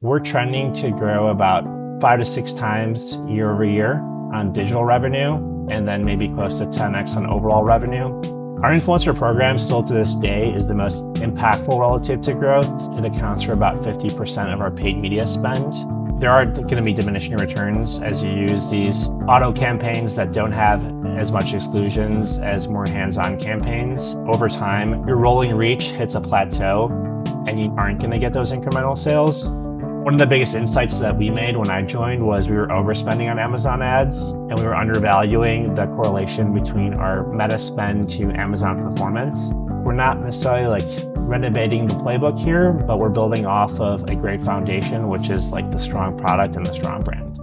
We're trending to grow about 5 to 6 times year over year on digital revenue, and then maybe close to 10x on overall revenue. Our influencer program still to this day is the most impactful relative to growth. It accounts for about 50% of our paid media spend. There are going to be diminishing returns as you use these auto campaigns that don't have as much exclusions as more hands-on campaigns. Over time, your rolling reach hits a plateau and you aren't going to get those incremental sales. One of the biggest insights that we made when I joined was we were overspending on Amazon ads and we were undervaluing the correlation between our meta spend to Amazon performance. We're not necessarily renovating the playbook here, but we're building off of a great foundation, which is the strong product and the strong brand.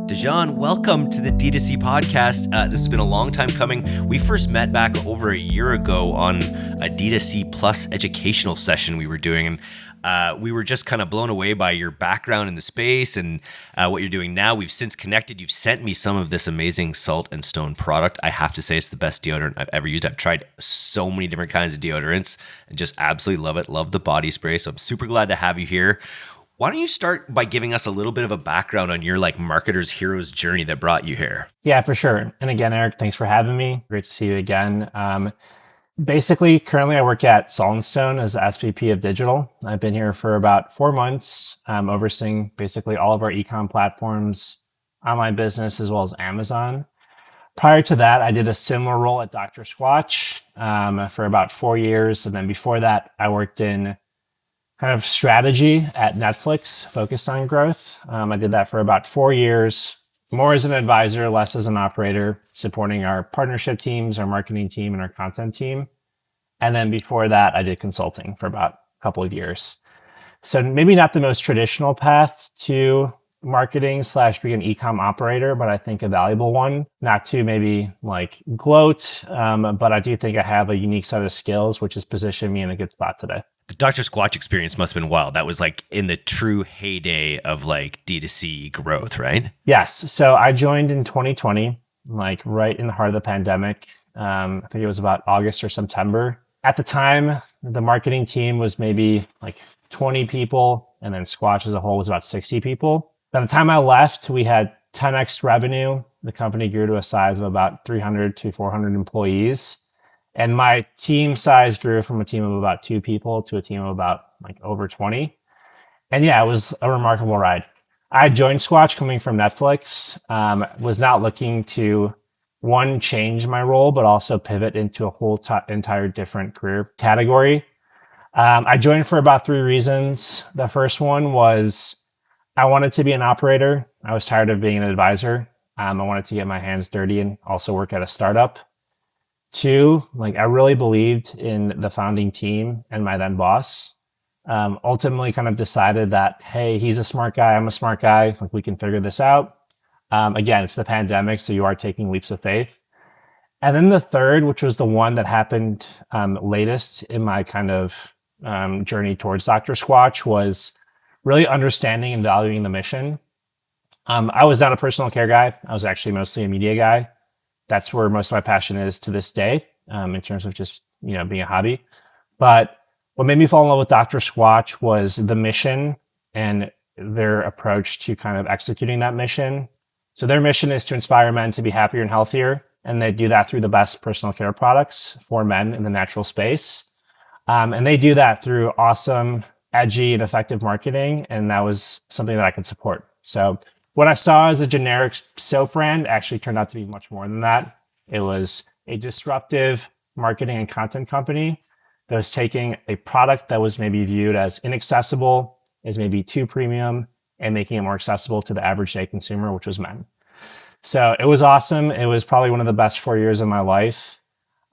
Dejan, welcome to the D2C Podcast. This has been a long time coming. We first met back over a year ago on a D2C Plus educational session we were doing, and we were just kind of blown away by your background in the space and what you're doing now. We've since connected. You've sent me some of this amazing Salt and Stone product. I have to say it's the best deodorant I've ever used. I've tried so many different kinds of deodorants and just absolutely love it. Love the body spray. So I'm super glad to have you here. Why don't you start by giving us a little bit of a background on your marketer's hero's journey that brought you here? Yeah, for sure. And again, Eric, thanks for having me. Great to see you again. Basically, currently I work at Salt and Stone as the SVP of Digital. I've been here for about 4 months, overseeing basically all of our e-com platforms, online business, as well as Amazon. Prior to that, I did a similar role at Dr. Squatch for about 4 years. And then before that, I worked in kind of strategy at Netflix, focused on growth. I did that for about 4 years, more as an advisor, less as an operator, supporting our partnership teams, our marketing team, and our content team. And then before that, I did consulting for about a couple of years. So maybe not the most traditional path to marketing / being an e-com operator, but I think a valuable one. Not to maybe gloat, but I do think I have a unique set of skills, which has positioned me in a good spot today. The Dr. Squatch experience must have been wild. That was in the true heyday of D2C growth, right? Yes. So I joined in 2020, right in the heart of the pandemic. I think it was about August or September. At the time, the marketing team was maybe 20 people, and then Squatch as a whole was about 60 people. By the time I left, we had 10x revenue. The company grew to a size of about 300 to 400 employees. And my team size grew from a team of about 2 people to a team of about over 20. And yeah, it was a remarkable ride. I joined Squatch coming from Netflix, was not looking to, one, change my role, but also pivot into a whole entire different career category. I joined for about 3 reasons. The first one was I wanted to be an operator. I was tired of being an advisor. I wanted to get my hands dirty and also work at a startup. 2, I really believed in the founding team and my then boss. Ultimately kind of decided that, hey, he's a smart guy, I'm a smart guy, we can figure this out. Again, it's the pandemic, so you are taking leaps of faith. And then the third, which was the one that happened latest in my kind of journey towards Dr. Squatch, was really understanding and valuing the mission. I was not a personal care guy. I was actually mostly a media guy. That's where most of my passion is to this day, in terms of just, being a hobby. But what made me fall in love with Dr. Squatch was the mission and their approach to kind of executing that mission. So their mission is to inspire men to be happier and healthier. And they do that through the best personal care products for men in the natural space. And they do that through awesome, edgy, and effective marketing. And that was something that I could support. So what I saw as a generic soap brand actually turned out to be much more than that. It was a disruptive marketing and content company that was taking a product that was maybe viewed as inaccessible, as maybe too premium, and making it more accessible to the average day consumer, which was men. So it was awesome. It was probably one of the best 4 years of my life.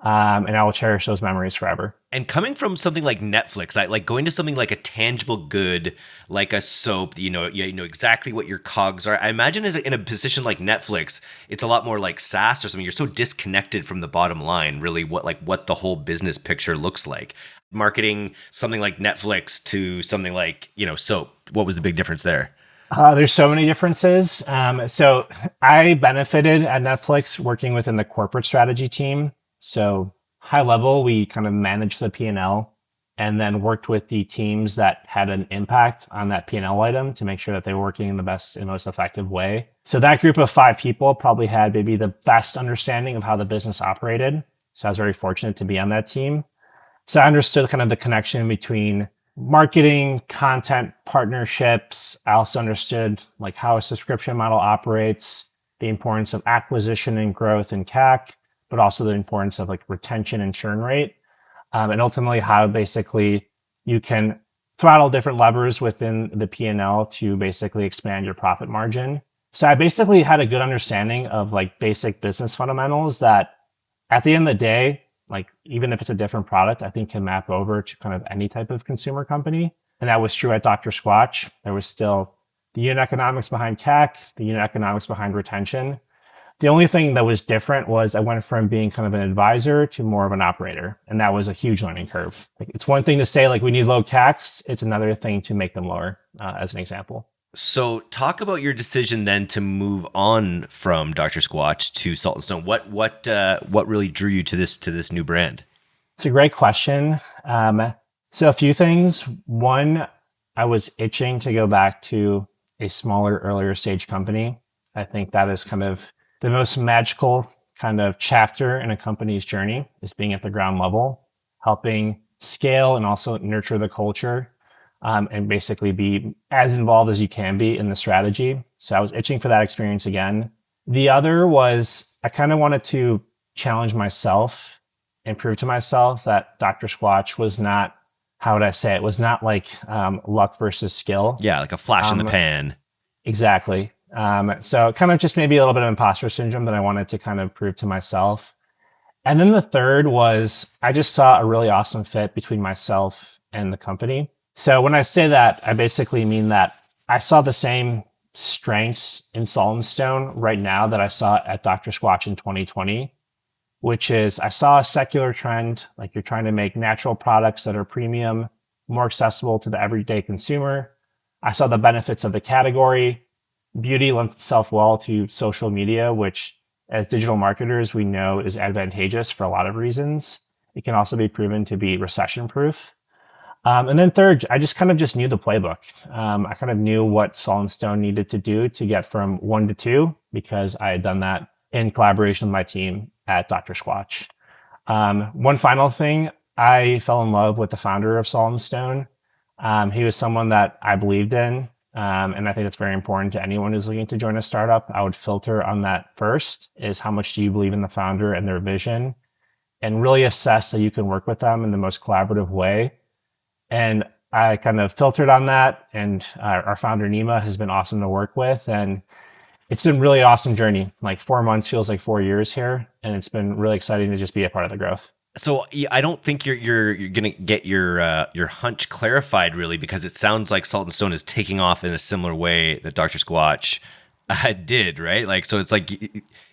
And I will cherish those memories forever. And coming from something like Netflix, going to something like a tangible good, like a soap, you know exactly what your cogs are. I imagine in a position like Netflix, it's a lot more like SaaS or something. You're so disconnected from the bottom line, really what the whole business picture looks like. Marketing something like Netflix to something like, soap. What was the big difference there? There's so many differences. So I benefited at Netflix working within the corporate strategy team. So high level, we kind of managed the P&L and then worked with the teams that had an impact on that P&L item to make sure that they were working in the best and most effective way. So that group of 5 people probably had maybe the best understanding of how the business operated. So I was very fortunate to be on that team. So I understood kind of the connection between marketing, content, partnerships. I also understood like how a subscription model operates, the importance of acquisition and growth in CAC, but also the importance of like retention and churn rate. And ultimately how basically you can throttle different levers within the P&L to basically expand your profit margin. So I basically had a good understanding of like basic business fundamentals that at the end of the day, like even if it's a different product, I think can map over to kind of any type of consumer company. And that was true at Dr. Squatch. There was still the unit economics behind CAC, the unit economics behind retention. The only thing that was different was I went from being kind of an advisor to more of an operator. And that was a huge learning curve. Like, it's one thing to say like we need low CACs. It's another thing to make them lower, as an example. So talk about your decision then to move on from Dr. Squatch to Salt and Stone. What really drew you to this new brand? It's a great question. So a few things. One, I was itching to go back to a smaller, earlier stage company. I think that is kind of the most magical kind of chapter in a company's journey, is being at the ground level, helping scale and also nurture the culture, and basically be as involved as you can be in the strategy. So I was itching for that experience again. The other was I kind of wanted to challenge myself and prove to myself that Dr. Squatch was not, how would I say it, was not like luck versus skill. Yeah, like a flash in the pan. Exactly. So kind of just maybe a little bit of imposter syndrome that I wanted to kind of prove to myself. And then the third was I just saw a really awesome fit between myself and the company. So when I say that, I basically mean that I saw the same strengths in Salt and Stone right now that I saw at Dr. Squatch in 2020, which is I saw a secular trend, like you're trying to make natural products that are premium, more accessible to the everyday consumer. I saw the benefits of the category. Beauty lends itself well to social media, which as digital marketers, we know is advantageous for a lot of reasons. It can also be proven to be recession proof. And then third, I just kind of just knew the playbook. I kind of knew what Salt and Stone needed to do to get from 1 to 2 because I had done that in collaboration with my team at Dr. Squatch. One final thing, I fell in love with the founder of Salt and Stone. He was someone that I believed in. And I think it's very important to anyone who's looking to join a startup. I would filter on that first, is how much do you believe in the founder and their vision, and really assess that you can work with them in the most collaborative way. And I kind of filtered on that, and our founder Nima has been awesome to work with, and it's been a really awesome journey. Like 4 months feels like 4 years here, and it's been really exciting to just be a part of the growth. So I don't think you're gonna get your hunch clarified really, because it sounds like Salt and Stone is taking off in a similar way that Dr. Squatch did, right? Like, so it's like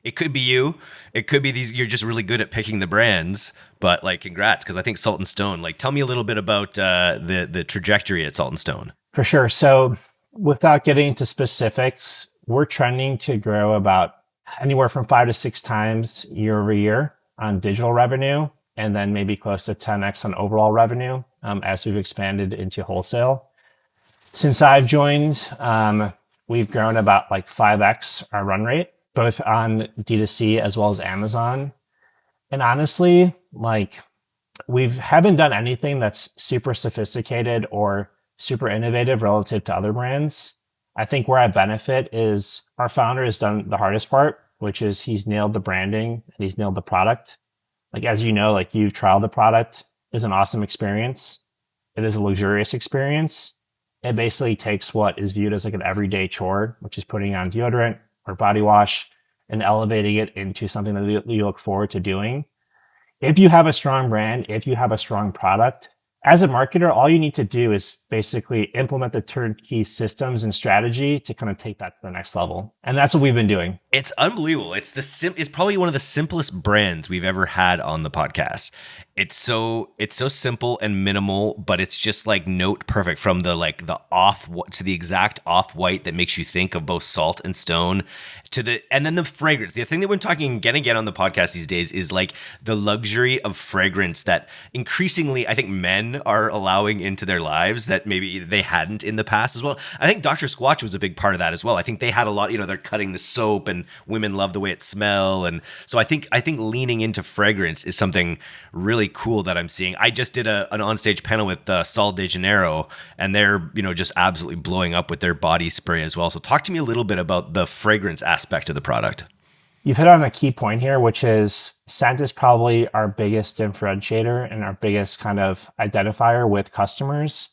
it could be you, it could be these. You're just really good at picking the brands, but like, congrats, because I think Salt and Stone. Like, tell me a little bit about the trajectory at Salt and Stone. For sure. So without getting into specifics, we're trending to grow about anywhere from 5 to 6 times year over year on digital revenue, and then maybe close to 10x on overall revenue as we've expanded into wholesale. Since I've joined, we've grown about like 5x our run rate, both on D2C as well as Amazon. And honestly, like we haven't done anything that's super sophisticated or super innovative relative to other brands. I think where I benefit is our founder has done the hardest part, which is he's nailed the branding and he's nailed the product. Like, as you know, like you've trialed the product, is an awesome experience. It is a luxurious experience. It basically takes what is viewed as like an everyday chore, which is putting on deodorant or body wash, and elevating it into something that you look forward to doing. If you have a strong brand, if you have a strong product, as a marketer, all you need to do is basically implement the turnkey systems and strategy to kind of take that to the next level. And that's what we've been doing. It's unbelievable. It's probably one of the simplest brands we've ever had on the podcast. It's so simple and minimal, but it's just like note perfect, from the off to the exact off white that makes you think of both Salt and Stone, and then the fragrance. The thing that we're talking again on the podcast these days is like the luxury of fragrance that increasingly I think men are allowing into their lives that maybe they hadn't in the past as well. I think Dr. Squatch was a big part of that as well. I think they had a lot, they're cutting the soap and women love the way it smell. And so I think leaning into fragrance is something really cool that I'm seeing. I just did an onstage panel with Sol de Janeiro, and they're, just absolutely blowing up with their body spray as well. So talk to me a little bit about the fragrance aspect of the product. You've hit on a key point here, which is scent is probably our biggest differentiator and our biggest kind of identifier with customers.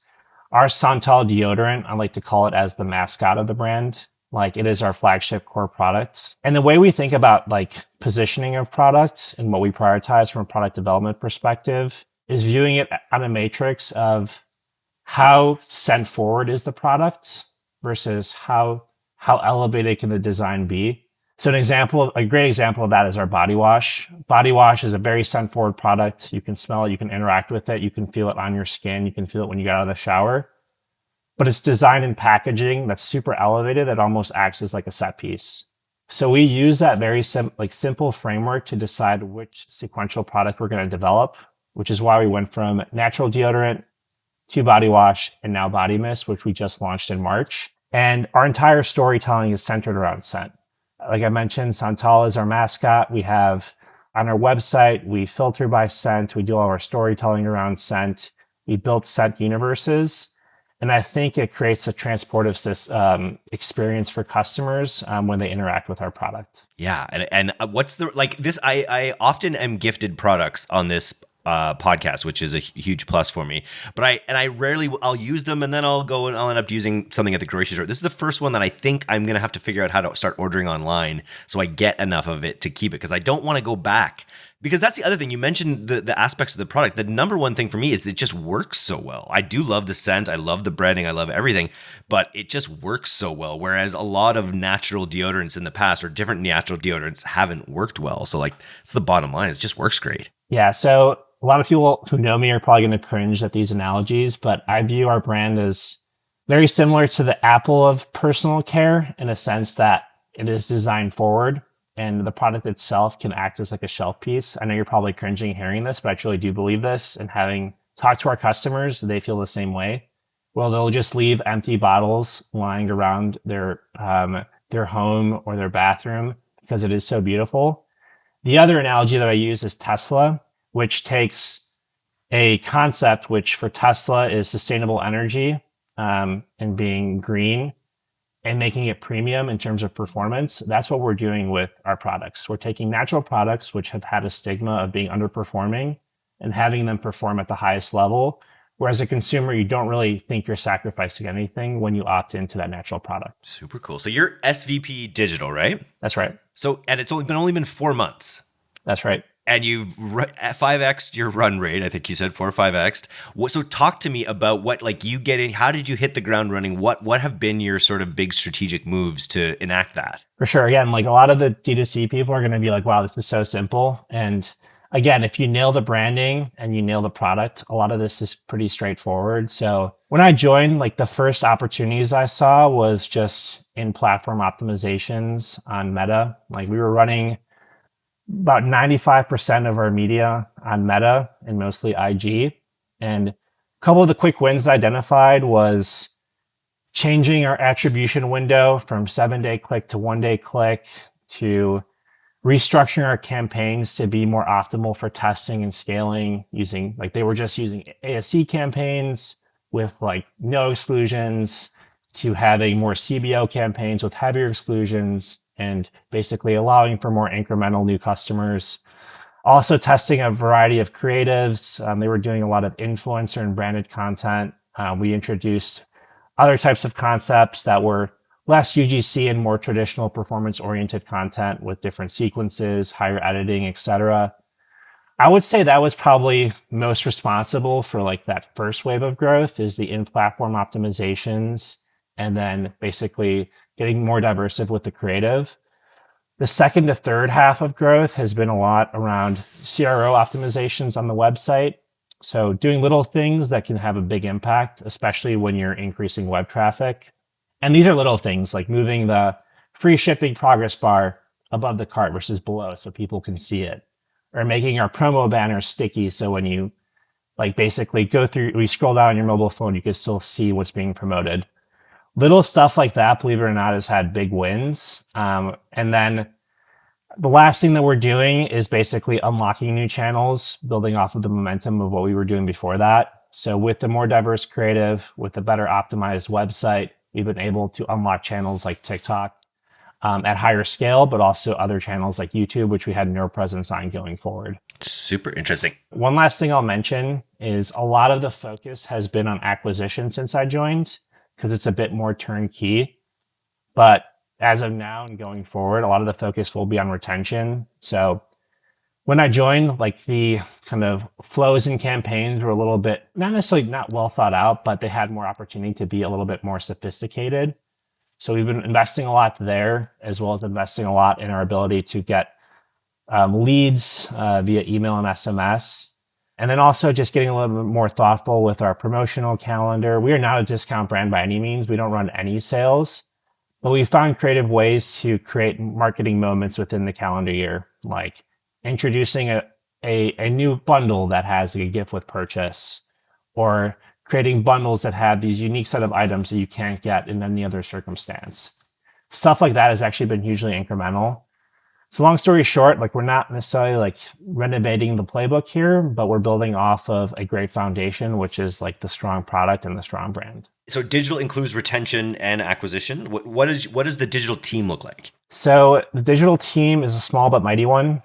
Our Santal deodorant, I like to call it as the mascot of the brand. Like, it is our flagship core product. And the way we think about like positioning of products and what we prioritize from a product development perspective is viewing it on a matrix of how scent forward is the product versus how elevated can the design be. So a great example of that is our body wash. Body wash is a very scent forward product. You can smell it, you can interact with it, you can feel it on your skin, you can feel it when you get out of the shower. But it's designed in packaging that's super elevated that almost acts as like a set piece. So we use that very simple framework to decide which sequential product we're going to develop, which is why we went from natural deodorant to body wash and now body mist, which we just launched in March. And our entire storytelling is centered around scent. Like I mentioned, Santal is our mascot. We have on our website, we filter by scent. We do all our storytelling around scent. We built scent universes. And I think it creates a transportive experience for customers when they interact with our product. Yeah. And what's this? I often am gifted products on this podcast, which is a huge plus for me. But I'll use them, and then I'll end up using something at the grocery store. This is the first one that I think I'm going to have to figure out how to start ordering online so I get enough of it to keep it, because I don't want to go back. Because that's the other thing. You mentioned the aspects of the product. The number one thing for me is it just works so well. I do love the scent. I love the branding. I love everything. But it just works so well. Whereas a lot of natural deodorants in the past, or different natural deodorants, haven't worked well. So it's the bottom line. It just works great. Yeah. So a lot of people who know me are probably going to cringe at these analogies, but I view our brand as very similar to the Apple of personal care, in a sense that it is designed forward. And the product itself can act as like a shelf piece. I know you're probably cringing hearing this, but I truly do believe this. And having talked to our customers, they feel the same way. Well, they'll just leave empty bottles lying around their home or their bathroom because it is so beautiful. The other analogy that I use is Tesla, which takes a concept which for Tesla is sustainable energy and being green, and making it premium in terms of performance. That's what we're doing with our products. We're taking natural products, which have had a stigma of being underperforming, and having them perform at the highest level. Whereas a consumer, you don't really think you're sacrificing anything when you opt into that natural product. Super cool. So you're SVP Digital, right? That's right. So, and it's only been 4 months. That's right. And you've 5x'd your run rate. I think you said 4 or 5x'd. So talk to me about what you get in. How did you hit the ground running? What have been your sort of big strategic moves to enact that? For sure. Again, a lot of the D2C people are going to be like, wow, this is so simple. And again, if you nail the branding and you nail the product, a lot of this is pretty straightforward. So when I joined, the first opportunities I saw was just in platform optimizations on Meta. We were running about 95% of our media on Meta and mostly IG. And a couple of the quick wins identified was changing our attribution window from 7-day click to 1-day click, to restructuring our campaigns to be more optimal for testing and scaling, using they were just using ASC campaigns with no exclusions, to having more CBO campaigns with heavier exclusions, and basically allowing for more incremental new customers. Also testing a variety of creatives. They were doing a lot of influencer and branded content. We introduced other types of concepts that were less UGC and more traditional performance-oriented content with different sequences, higher editing, etc. I would say that was probably most responsible for that first wave of growth, is the in-platform optimizations, and then basically getting more diversive with the creative. The second to third half of growth has been a lot around CRO optimizations on the website. So doing little things that can have a big impact, especially when you're increasing web traffic. And these are little things like moving the free shipping progress bar above the cart versus below so people can see it, or making our promo banners sticky so when you like basically go through, we scroll down on your mobile phone, you can still see what's being promoted. Little stuff like that, believe it or not, has had big wins. And then the last thing that we're doing is basically unlocking new channels, building off of the momentum of what we were doing before that. So with the more diverse creative, with the better optimized website, we've been able to unlock channels like TikTok at higher scale, but also other channels like YouTube, which we had no presence on going forward. Super interesting. One last thing I'll mention is a lot of the focus has been on acquisition since I joined because it's a bit more turnkey. But as of now and going forward, a lot of the focus will be on retention. So when I joined, like the kind of flows and campaigns were a little bit, not necessarily not well thought out, but they had more opportunity to be a little bit more sophisticated. So we've been investing a lot there, as well as investing a lot in our ability to get leads via email and SMS. And then also just getting a little bit more thoughtful with our promotional calendar. We are not a discount brand by any means. We don't run any sales, but we found creative ways to create marketing moments within the calendar year, like introducing a new bundle that has a gift with purchase, or creating bundles that have these unique set of items that you can't get in any other circumstance. Stuff like that has actually been hugely incremental. So long story short, like we're not necessarily like renovating the playbook here, but we're building off of a great foundation, which is like the strong product and the strong brand. So digital includes retention and acquisition. What does the digital team look like? So the digital team is a small but mighty one.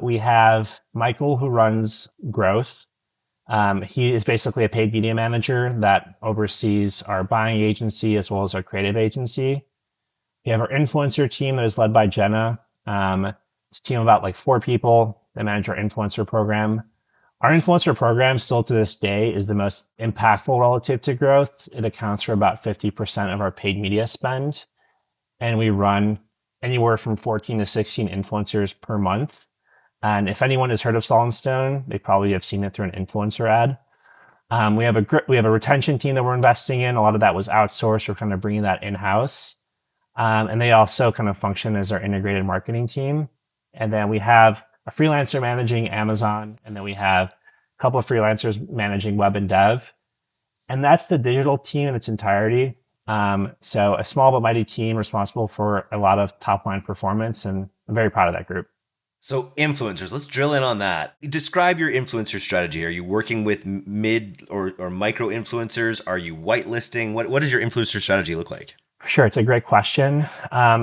We have Michael, who runs growth. He is basically a paid media manager that oversees our buying agency as well as our creative agency. We have our influencer team that is led by Jenna. It's a team of about like 4 people that manage our influencer program. Our influencer program still to this day is the most impactful relative to growth. It accounts for about 50% of our paid media spend. And we run anywhere from 14 to 16 influencers per month. And if anyone has heard of Salt and Stone, they probably have seen it through an influencer ad. We have a retention team that we're investing in. A lot of that was outsourced. We're kind of bringing that in-house. And they also kind of function as our integrated marketing team. And then we have a freelancer managing Amazon. And then we have a couple of freelancers managing web and dev. And that's the digital team in its entirety. So a small but mighty team responsible for a lot of top line performance. And I'm very proud of that group. So influencers, let's drill in on that. Describe your influencer strategy. Are you working with mid or micro influencers? Are you whitelisting? What does your influencer strategy look like? Sure, it's a great question.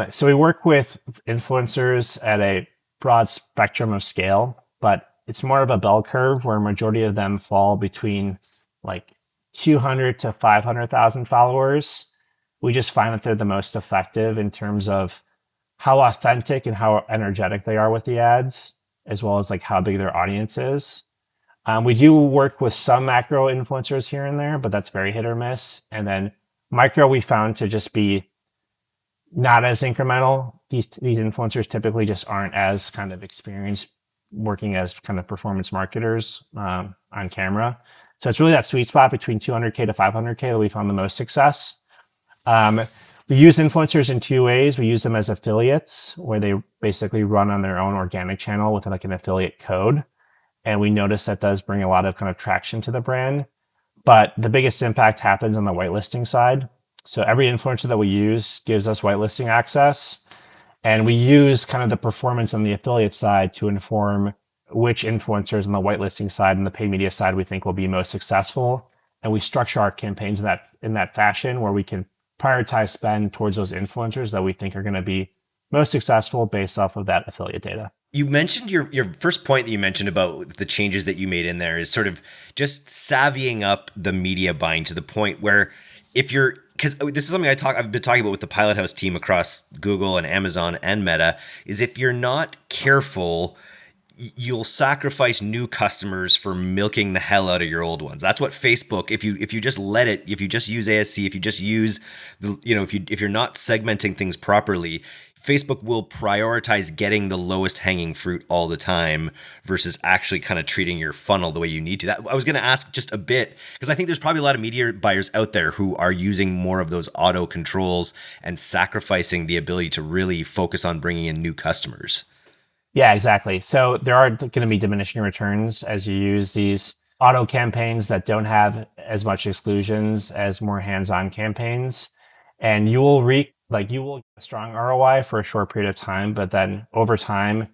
So we work with influencers at a broad spectrum of scale, but it's more of a bell curve where a majority of them fall between like 200 to 500,000 followers. We just find that they're the most effective in terms of how authentic and how energetic they are with the ads, as well as like how big their audience is. We do work with some macro influencers here and there, but that's very hit or miss. And then micro, we found to just be not as incremental. These influencers typically just aren't as kind of experienced working as kind of performance marketers on camera. So it's really that sweet spot between 200K to 500K that we found the most success. We use influencers in 2 ways. We use them as affiliates, where they basically run on their own organic channel with like an affiliate code. And we notice that does bring a lot of kind of traction to the brand. But the biggest impact happens on the whitelisting side. So every influencer that we use gives us whitelisting access. And we use kind of the performance on the affiliate side to inform which influencers on the whitelisting side and the paid media side we think will be most successful. And we structure our campaigns in that fashion where we can prioritize spend towards those influencers that we think are going to be most successful based off of that affiliate data. You mentioned your first point that you mentioned about the changes that you made in there is sort of just savvying up the media buying to the point where because this is something I've been talking about with the Pilot House team across Google and Amazon and Meta, is if you're not careful, you'll sacrifice new customers for milking the hell out of your old ones. That's what Facebook, if you just let it, if you just use ASC, if you just use if you're not segmenting things properly, Facebook will prioritize getting the lowest hanging fruit all the time versus actually kind of treating your funnel the way you need to. That I was going to ask just a bit, because I think there's probably a lot of media buyers out there who are using more of those auto controls and sacrificing the ability to really focus on bringing in new customers. Yeah, exactly. So there are going to be diminishing returns as you use these auto campaigns that don't have as much exclusions as more hands-on campaigns. And you will you will get a strong ROI for a short period of time, but then over time,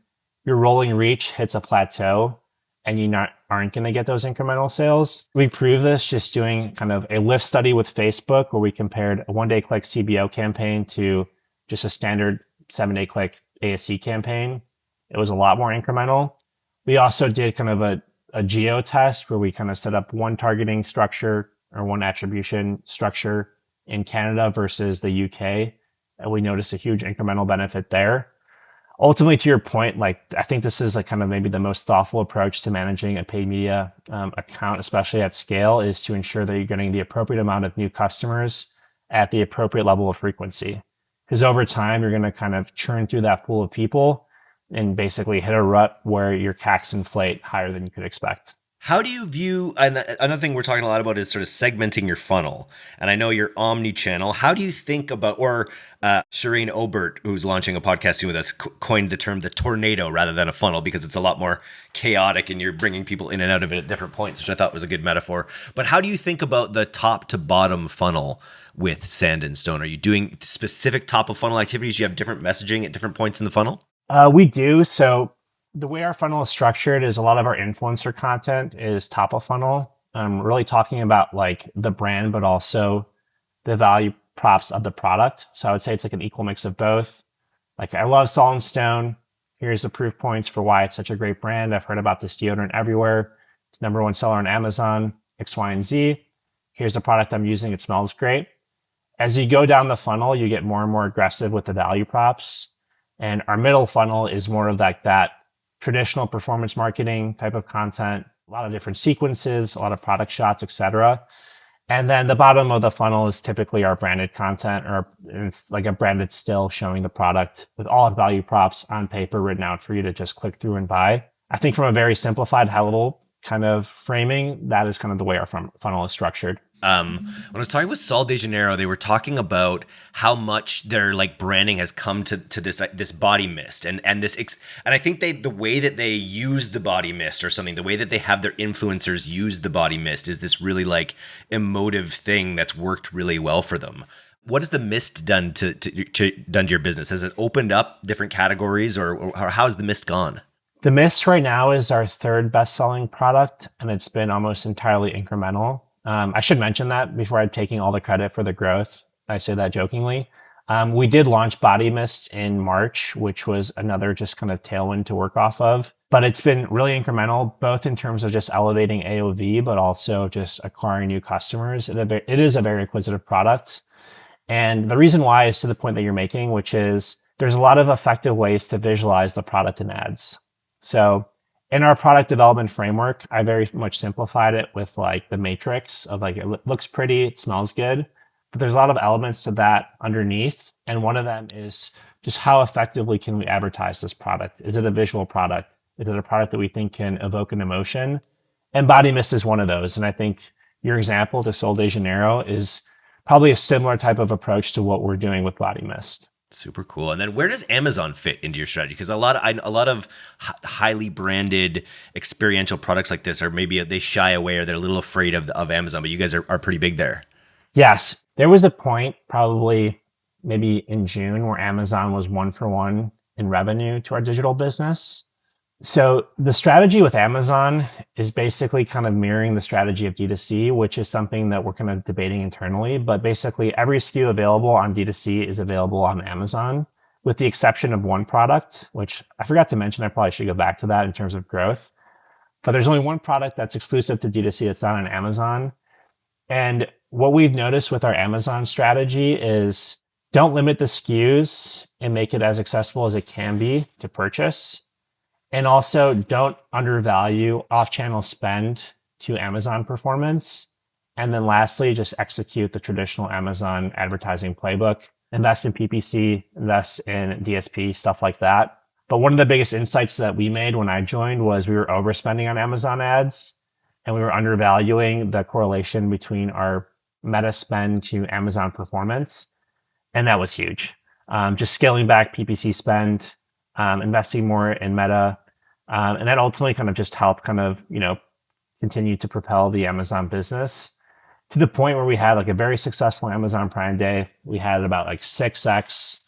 your rolling reach hits a plateau and aren't going to get those incremental sales. We prove this just doing kind of a lift study with Facebook where we compared a 1-day click CBO campaign to just a standard 7-day click ASC campaign. It was a lot more incremental. We also did kind of a geo test where we kind of set up one targeting structure or one attribution structure in Canada versus the UK. And we noticed a huge incremental benefit there. Ultimately, to your point, I think this is kind of maybe the most thoughtful approach to managing a paid media account, especially at scale, is to ensure that you're getting the appropriate amount of new customers at the appropriate level of frequency. Because over time, you're going to kind of churn through that pool of people and basically hit a rut where your CACs inflate higher than you could expect. How do you view, another thing we're talking a lot about is sort of segmenting your funnel. And I know you're omni-channel. How do you think about, or Shireen Obert, who's launching a podcast soon with us, coined the term the tornado rather than a funnel because it's a lot more chaotic and you're bringing people in and out of it at different points, which I thought was a good metaphor. But how do you think about the top to bottom funnel with Sand and Stone? Are you doing specific top of funnel activities? Do you have different messaging at different points in the funnel? We do. So the way our funnel is structured is a lot of our influencer content is top of funnel. Really talking about the brand, but also the value props of the product. So I would say it's an equal mix of both. I love Salt and Stone. Here's the proof points for why it's such a great brand. I've heard about this deodorant everywhere. It's #1 seller on Amazon, X, Y, and Z. Here's the product I'm using. It smells great. As you go down the funnel, you get more and more aggressive with the value props. And our middle funnel is more of that traditional performance marketing type of content, a lot of different sequences, a lot of product shots, etc. And then the bottom of the funnel is typically our branded content, or it's like a branded still showing the product with all the value props on paper written out for you to just click through and buy. I think from a very simplified, high level kind of framing, that is kind of the way our funnel is structured. When I was talking with Sol de Janeiro, they were talking about how much their branding has come to this body mist and this and I think the way that they use the body mist or something, the way that they have their influencers use the body mist is this really emotive thing that's worked really well for them. What has the mist done to your business? Has it opened up different categories, or how has the mist gone? The mist right now is our third best-selling product, and it's been almost entirely incremental. I should mention that before I'm taking all the credit for the growth. I say that jokingly. We did launch Body Mist in March, which was another just kind of tailwind to work off of. But it's been really incremental, both in terms of just elevating AOV, but also just acquiring new customers. It is a very acquisitive product. And the reason why is to the point that you're making, which is there's a lot of effective ways to visualize the product in ads. So in our product development framework, I very much simplified it with the matrix of it looks pretty, it smells good, but there's a lot of elements to that underneath. And one of them is just how effectively can we advertise this product? Is it a visual product? Is it a product that we think can evoke an emotion? And Body Mist is one of those. And I think your example to Sol de Janeiro is probably a similar type of approach to what we're doing with Body Mist. Super cool. And then where does Amazon fit into your strategy? Because a lot of highly branded experiential products like this are maybe they shy away or they're a little afraid of Amazon, but you guys are pretty big there. Yes. There was a point probably maybe in June where Amazon was 1-for-1 in revenue to our digital business. So the strategy with Amazon is basically kind of mirroring the strategy of D2C, which is something that we're kind of debating internally. But basically every SKU available on D2C is available on Amazon, with the exception of one product, which I forgot to mention. I probably should go back to that in terms of growth. But there's only one product that's exclusive to D2C that's not on Amazon. And what we've noticed with our Amazon strategy is don't limit the SKUs and make it as accessible as it can be to purchase. And also don't undervalue off-channel spend to Amazon performance. And then lastly, just execute the traditional Amazon advertising playbook. invest in PPC, invest in DSP, stuff like that. But one of the biggest insights that we made when I joined was we were overspending on Amazon ads and we were undervaluing the correlation between our Meta spend to Amazon performance. And that was huge. Just scaling back PPC spend, investing more in Meta. And that ultimately kind of just helped continue to propel the Amazon business to the point where we had like a very successful Amazon Prime Day. We had about like 6x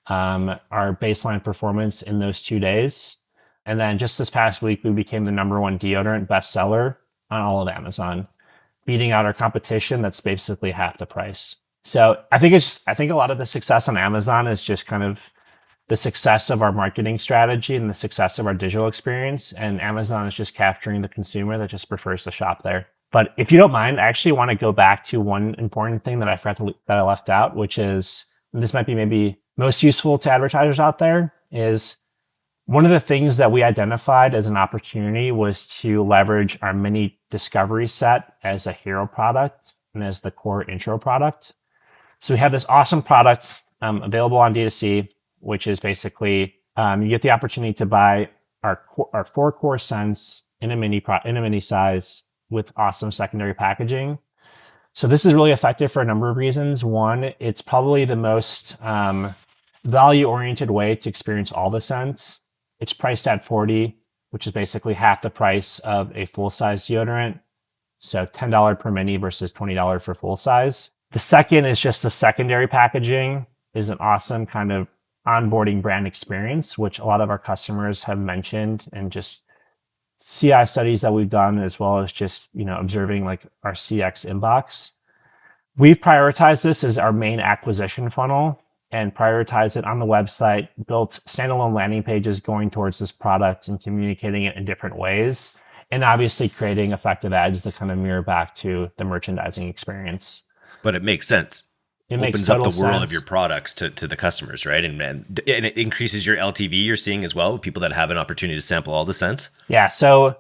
our baseline performance in those 2 days. And then just this past week, we became the #1 deodorant bestseller on all of Amazon, beating out our competition that's basically half the price. So I think a lot of the success on Amazon is just kind of the success of our marketing strategy and the success of our digital experience. And Amazon is just capturing the consumer that just prefers to shop there. But if you don't mind, I actually want to go back to one important thing that I left out, which is, and this might be maybe most useful to advertisers out there, is one of the things that we identified as an opportunity was to leverage our mini discovery set as a hero product and as the core intro product. So we have this awesome product available on D2C, which is basically you get the opportunity to buy our 4 core scents in a mini size with awesome secondary packaging. So this is really effective for a number of reasons. One, it's probably the most value-oriented way to experience all the scents. It's priced at $40, which is basically half the price of a full-size deodorant. So $10 per mini versus $20 for full size. The second is just the secondary packaging is an awesome kind of onboarding brand experience, which a lot of our customers have mentioned, and just CI studies that we've done, as well as just, observing like our CX inbox. We've prioritized this as our main acquisition funnel and prioritized it on the website, built standalone landing pages going towards this product and communicating it in different ways, and obviously creating effective ads that kind of mirror back to the merchandising experience. But it makes sense. It opens up the world of your products to the customers, right? And it increases your LTV you're seeing as well, people that have an opportunity to sample all the scents. Yeah, so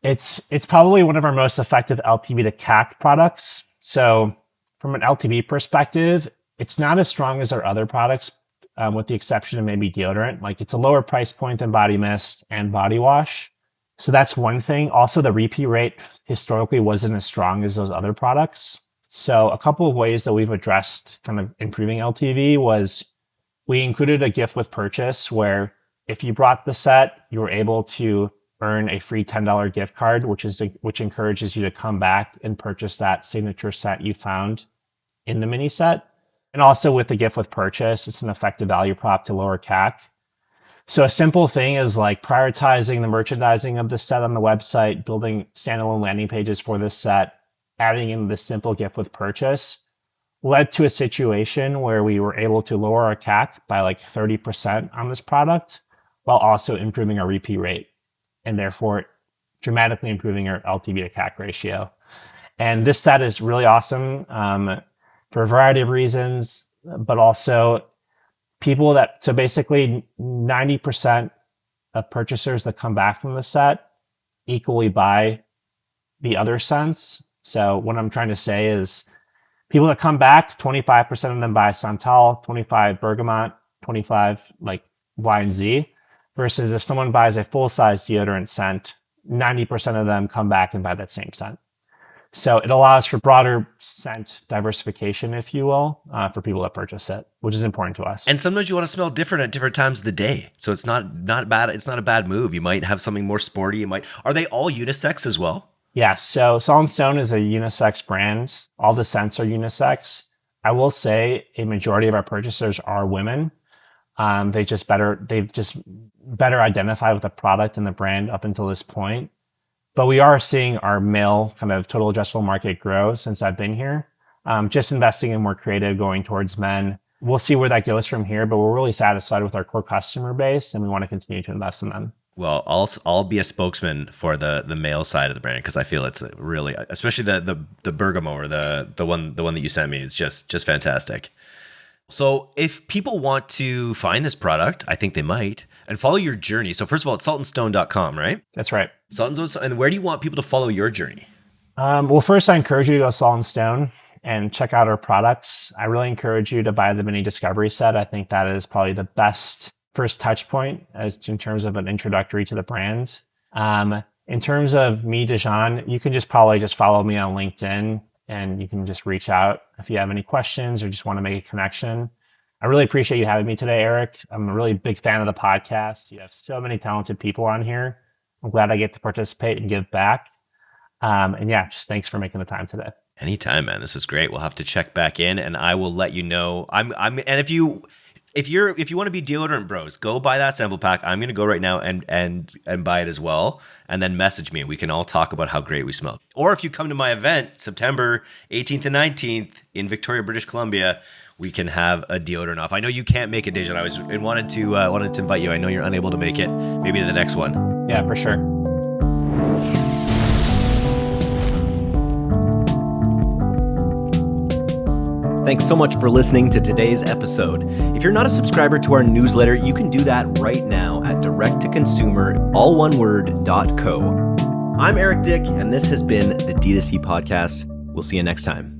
it's probably one of our most effective LTV to CAC products. So from an LTV perspective, it's not as strong as our other products, with the exception of maybe deodorant. Like, it's a lower price point than body mist and body wash. So that's one thing. Also, the repeat rate historically wasn't as strong as those other products. So a couple of ways that we've addressed kind of improving LTV was we included a gift with purchase where if you brought the set, you were able to earn a free $10 gift card, which encourages you to come back and purchase that signature set you found in the mini set. And also with the gift with purchase, it's an effective value prop to lower CAC. So a simple thing is like prioritizing the merchandising of the set on the website, building standalone landing pages for this set, adding in this simple gift with purchase led to a situation where we were able to lower our CAC by like 30% on this product while also improving our repeat rate and therefore dramatically improving our LTV to CAC ratio. And this set is really awesome for a variety of reasons, but also so basically 90% of purchasers that come back from the set equally buy the other scents. So what I'm trying to say is people that come back, 25% of them buy Santal, 25 Bergamot, 25 like Y and Z, versus if someone buys a full-size deodorant scent, 90% of them come back and buy that same scent. So it allows for broader scent diversification, if you will, for people that purchase it, which is important to us. And sometimes you want to smell different at different times of the day. So it's not bad. It's not a bad move. You might have something more sporty. Are they all unisex as well? Yes. So Salt & Stone is a unisex brand. All the scents are unisex. I will say a majority of our purchasers are women. They've just better identified with the product and the brand up until this point. But we are seeing our male kind of total addressable market grow since I've been here. Just investing in more creative, going towards men. We'll see where that goes from here, but we're really satisfied with our core customer base and we want to continue to invest in them. Well, I'll be a spokesman for the male side of the brand because I feel it's really, especially the Bergamo or the one that you sent me is just fantastic. So if people want to find this product, I think they might, and follow your journey. So first of all, it's saltandstone.com, right? That's right. And where do you want people to follow your journey? Well, first, I encourage you to go Salt & Stone and check out our products, I really encourage you to buy the mini discovery set. I think that is probably the best first touch point in terms of an introductory to the brand. In terms of me, Dejan, you can probably just follow me on LinkedIn, and you can just reach out if you have any questions or just want to make a connection. I really appreciate you having me today, Eric. I'm a really big fan of the podcast. You have so many talented people on here. I'm glad I get to participate and give back. And yeah, just thanks for making the time today. Anytime, man. This is great. We'll have to check back in, and I will let you know. And if you want to be deodorant bros, go buy that sample pack. I'm going to go right now and buy it as well, and then message me. We can all talk about how great we smell. Or if you come to my event, September 18th and 19th in Victoria, British Columbia, we can have a deodorant off. I know you can't make it, Dejan. I wanted to invite you. I know you're unable to make it. Maybe to the next one. Yeah, for sure. Thanks so much for listening to today's episode. If you're not a subscriber to our newsletter, you can do that right now at directtoconsumer.co. I'm Eric Dick, and this has been the D2C Podcast. We'll see you next time.